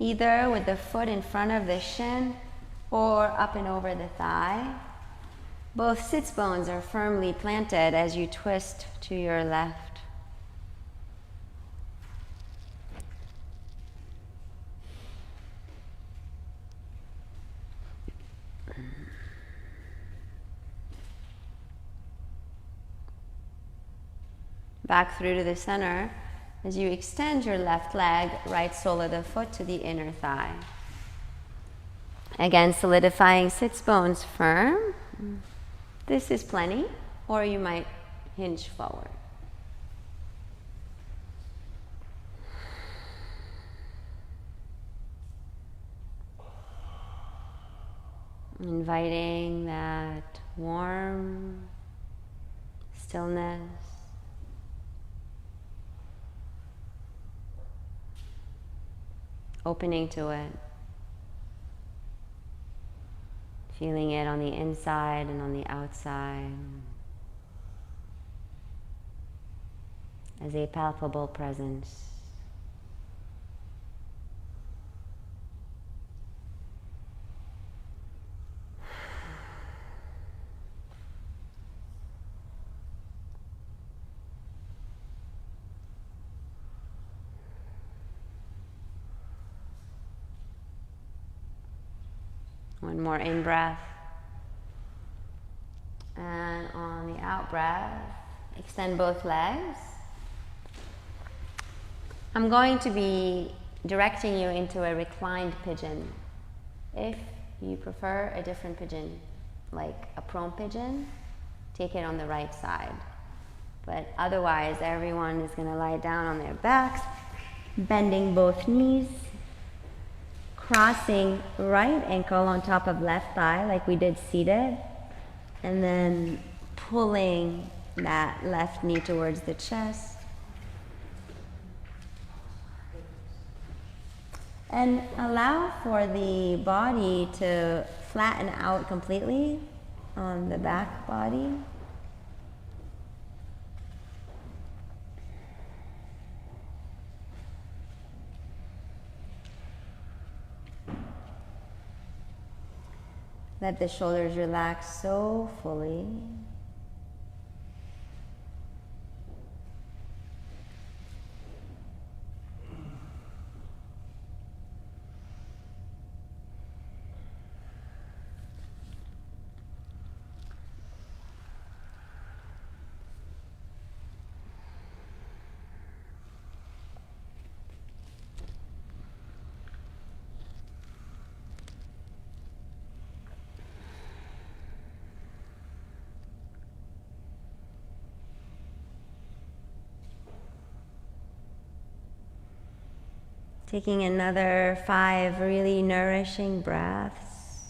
either with the foot in front of the shin or up and over the thigh. Both sits bones are firmly planted as you twist to your left. Back through to the center as you extend your left leg, right sole of the foot to the inner thigh. Again, solidifying sits bones firm. This is plenty, or you might hinge forward. Inviting that warm stillness. Opening to it. Feeling it on the inside and on the outside. as a palpable presence. One more in-breath. And on the out-breath, extend both legs. I'm going to be directing you into a reclined pigeon. If you prefer a different pigeon, like a prone pigeon, take it on the right side. But otherwise, everyone is going to lie down on their backs, bending both knees, crossing right ankle on top of left thigh like we did seated, and then pulling that left knee towards the chest. And allow for the body to flatten out completely on the back body. Let the shoulders relax so fully. Taking another 5 really nourishing breaths.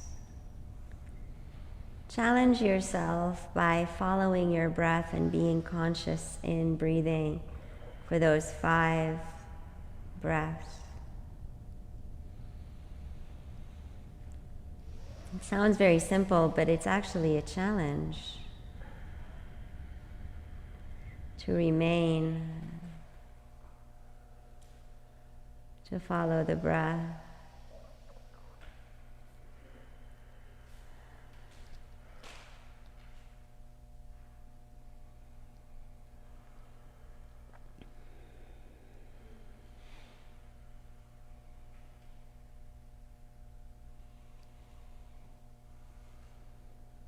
Challenge yourself by following your breath and being conscious in breathing for those 5 breaths. It sounds very simple, but it's actually a challenge to remain, to follow the breath.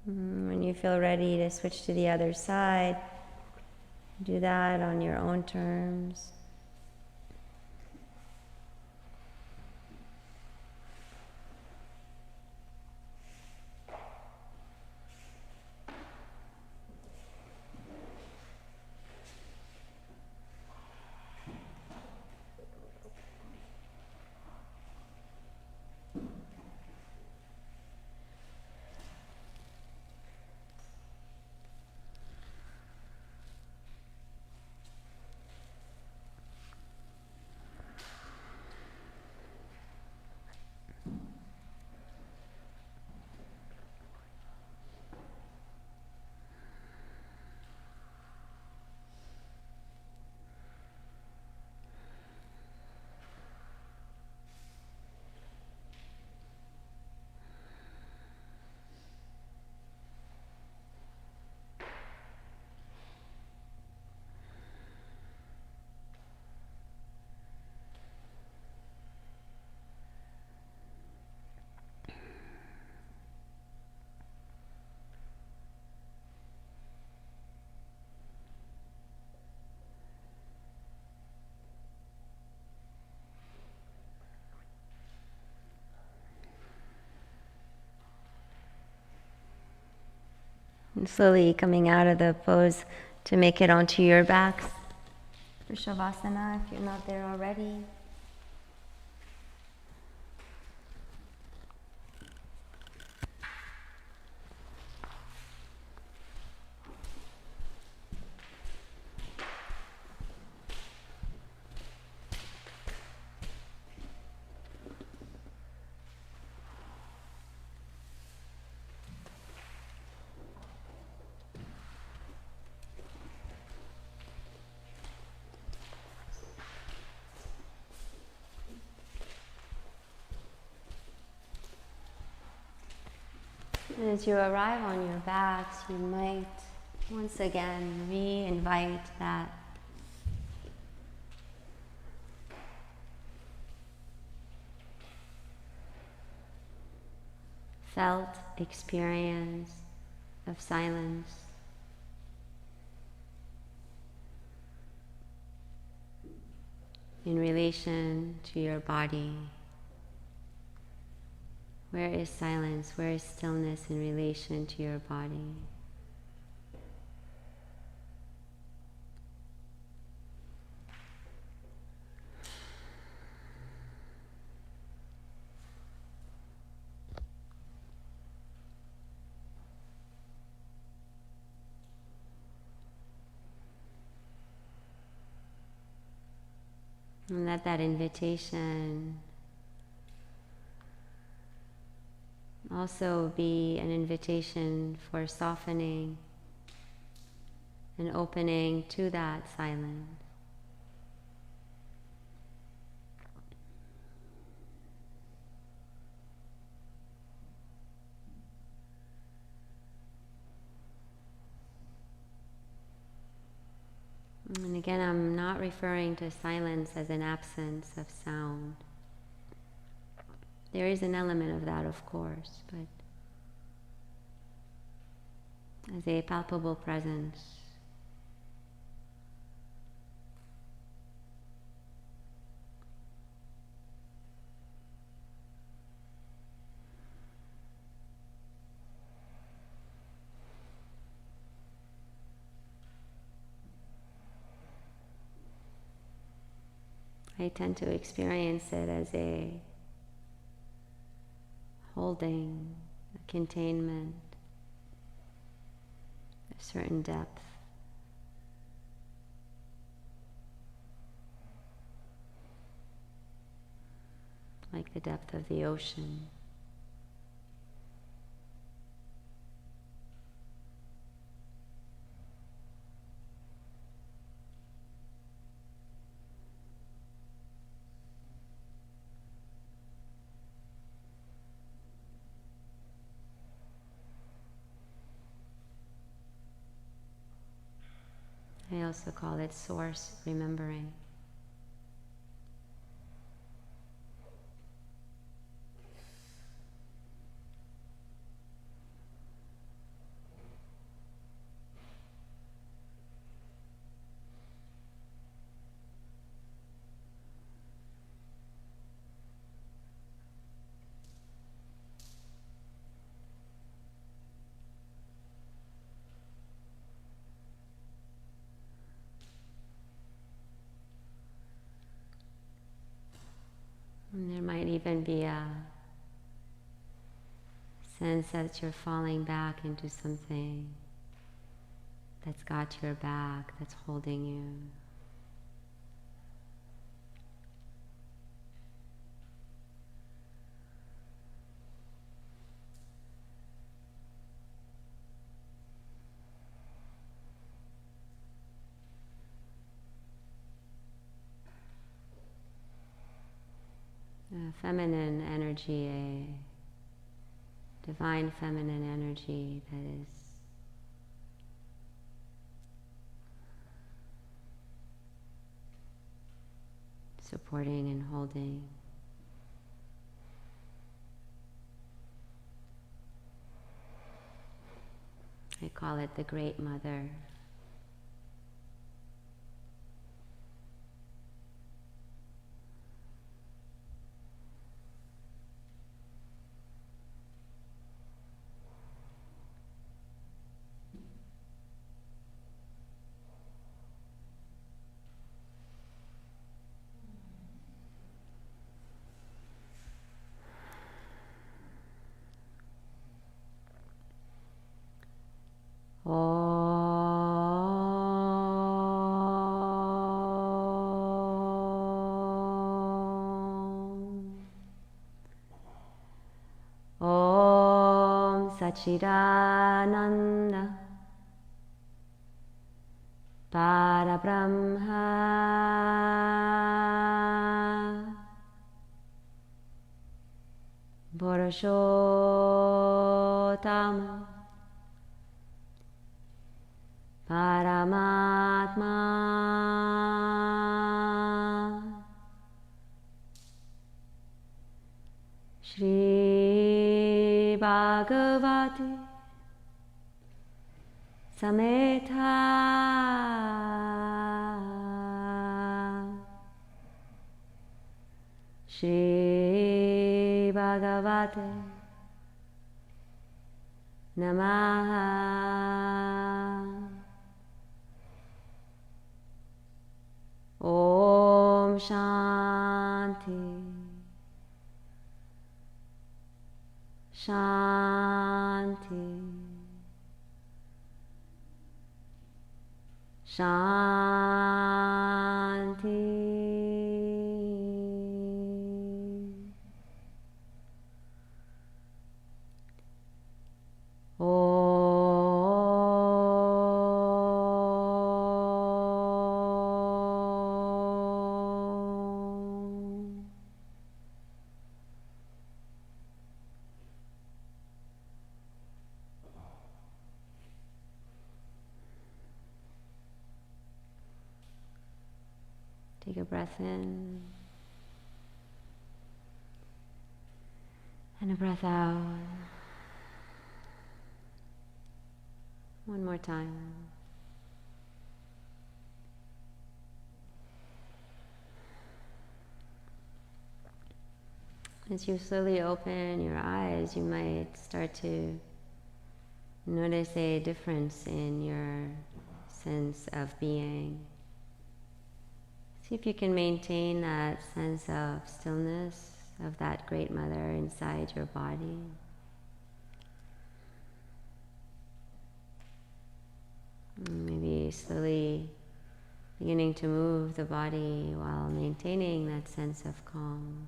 When you feel ready to switch to the other side, do that on your own terms. And slowly coming out of the pose to make it onto your backs for Savasana if you're not there already. As you arrive on your backs, you might once again re-invite that felt experience of silence. In relation to your body. Where is silence? Where is stillness in relation to your body? And let that invitation also be an invitation for softening and opening to that silence. And again, I'm not referring to silence as an absence of sound. There is an element of that, of course, but as a palpable presence. I tend to experience it as a holding, a containment, a certain depth. Like the depth of the ocean. I also call it source remembering. And there might even be a sense that you're falling back into something that's got your back, that's holding you. A feminine energy, a divine feminine energy that is supporting and holding. I call it the Great Mother. Om Sachidananda Parabrahma Purushottama Paramatma Shri Bhagavati Sameta Shri Bhagavate Namaha. Om Shanti Shanti Shanti. Take a breath in and a breath out. One more time. As you slowly open your eyes, you might start to notice a difference in your sense of being. See if you can maintain that sense of stillness of that Great Mother inside your body. Maybe slowly beginning to move the body while maintaining that sense of calm.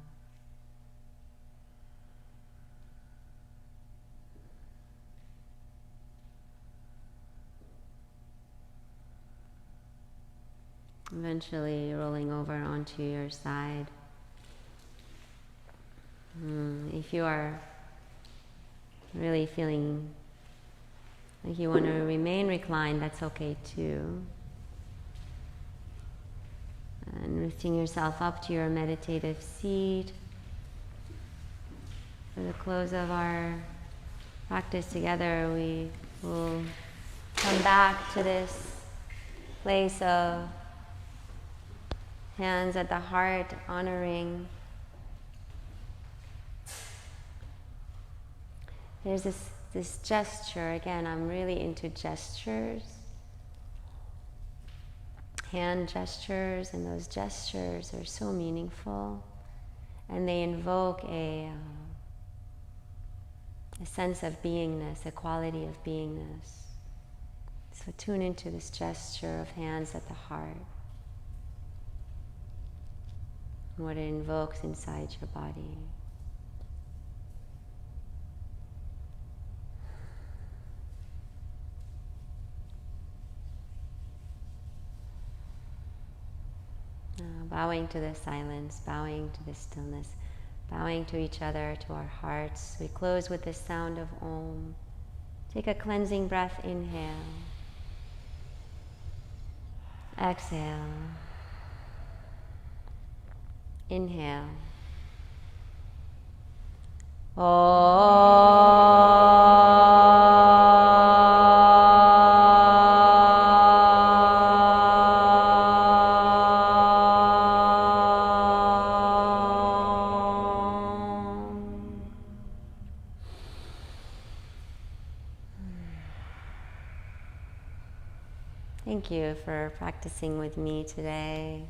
Eventually rolling over onto your side. If you are really feeling like you want to remain reclined, that's okay too. And lifting yourself up to your meditative seat. For the close of our practice together, we will come back to this place of hands at the heart, honoring. There's this gesture. Again, I'm really into gestures, hand gestures, and those gestures are so meaningful, and they invoke a sense of beingness, a quality of beingness. So tune into this gesture of hands at the heart, and what it invokes inside your body. Bowing to the silence, bowing to the stillness, bowing to each other, to our hearts. We close with the sound of Om. Take a cleansing breath, inhale. Exhale. Inhale. Thank you for practicing with me today.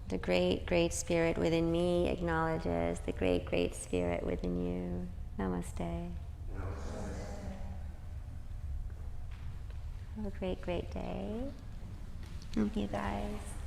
The great, great spirit within me acknowledges the great, great spirit within you. Namaste. Have a great, great day. Thank you guys.